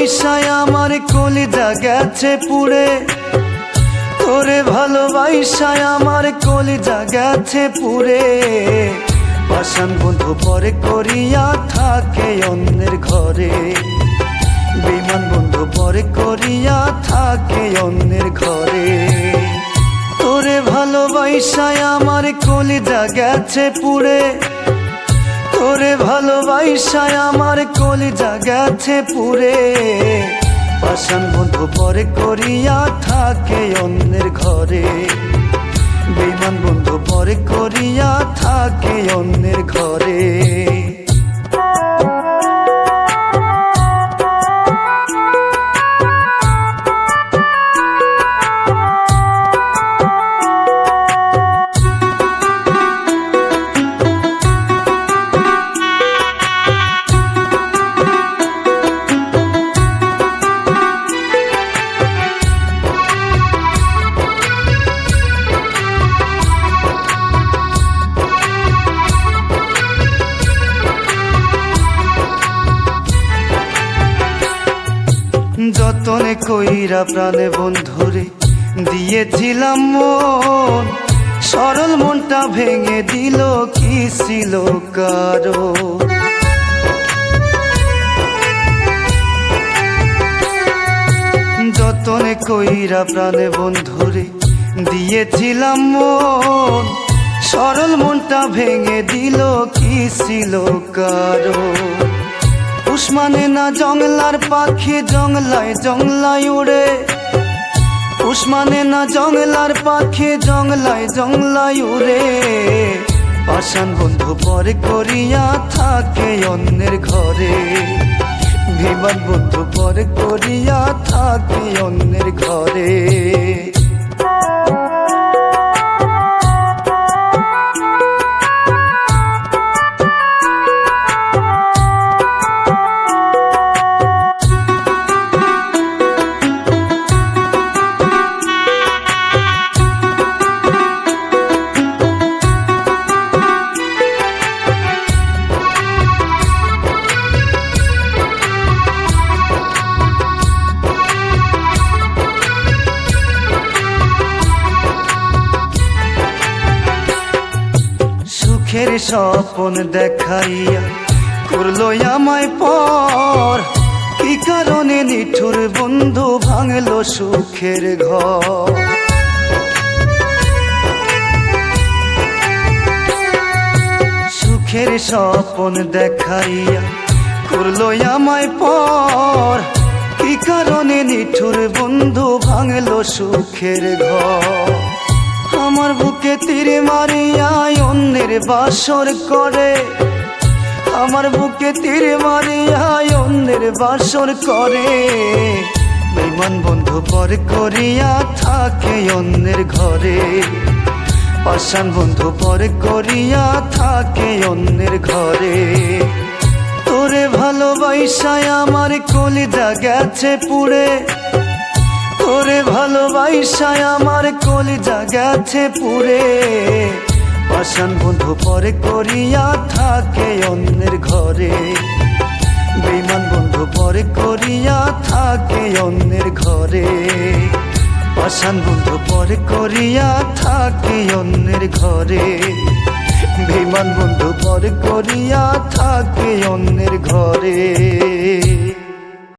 ভালোবাসায় আমার কলিজা গেছে পুড়ে, তোরে ভালোবাসায় আমার কলিজা গেছে পুড়ে। পাষাণ বন্ধু পরে করিয়া থাকে অন্যের ঘরে, বেঈমান বন্ধু পরে করিয়া থাকে অন্যের ঘরে। তোরে ভালোবাসায় আমার কলিজা গেছে পুড়ে, তোরে ভালোবাসায় আমার কলিজা গেছে পুড়ে। পাষাণ বন্ধু পরে করিয়া থাকে অন্যের ঘরে, বেঈমান বন্ধু পরে করিয়া থাকে অন্যের ঘরে। যতনে কইরা প্রাণে বন্ধুরে দিয়েছিলাম মন, সরল মনটা ভেঙে দিল কি ছিল কারো। যতনে কইরা প্রাণে বন্ধুরে দিয়েছিলাম মন, সরল মনটা ভেঙে দিল কি ছিল কারো। উসমানে না জংলার পাখি জংলায় জংলায় উড়ে, উসমানে না জংলার পাখি জংলায় জংলায় উড়ে। পাষাণ বন্ধু পরে করিয়া থাকে অন্যের ঘরে, বেঈমান বন্ধু পরে করিয়া থাকে অন্যের ঘরে। সুখের স্বপ্ন দেখাইয়া করলো আমায় পর, কি কারণে নিঠুর বন্ধু ভাঙলো সুখের ঘর। সুখের স্বপ্ন দেখাইয়া করলো আমায় পর, কি কারণে নিঠুর বন্ধু ভাঙলো সুখের ঘর। আমার বুকে তীর মারিয়া অন্যের বাসর করে, আমার বুকে তীর মারিয়া অন্যের বাসর করে। বেঈমান বন্ধু পরে করিয়া থাকে অন্যের ঘরে, পাষাণ বন্ধু পরে করিয়া থাকে অন্যের ঘরে। তোরে ভালোবাসায় আমার কলিজা গেছে পুড়ে, তোরে ভালোবাসায় আমার কলিজা গেছে পুড়ে। পাষাণ বন্ধু পরে করিয়া থাকে অন্যের ঘরে, বেঈমান বন্ধু পরে করিয়া থাকে অন্যের ঘরে। পাষাণ বন্ধু পরে করিয়া থাকে অন্যের ঘরে, বেঈমান বন্ধু পরে করিয়া থাকে অন্যের ঘরে।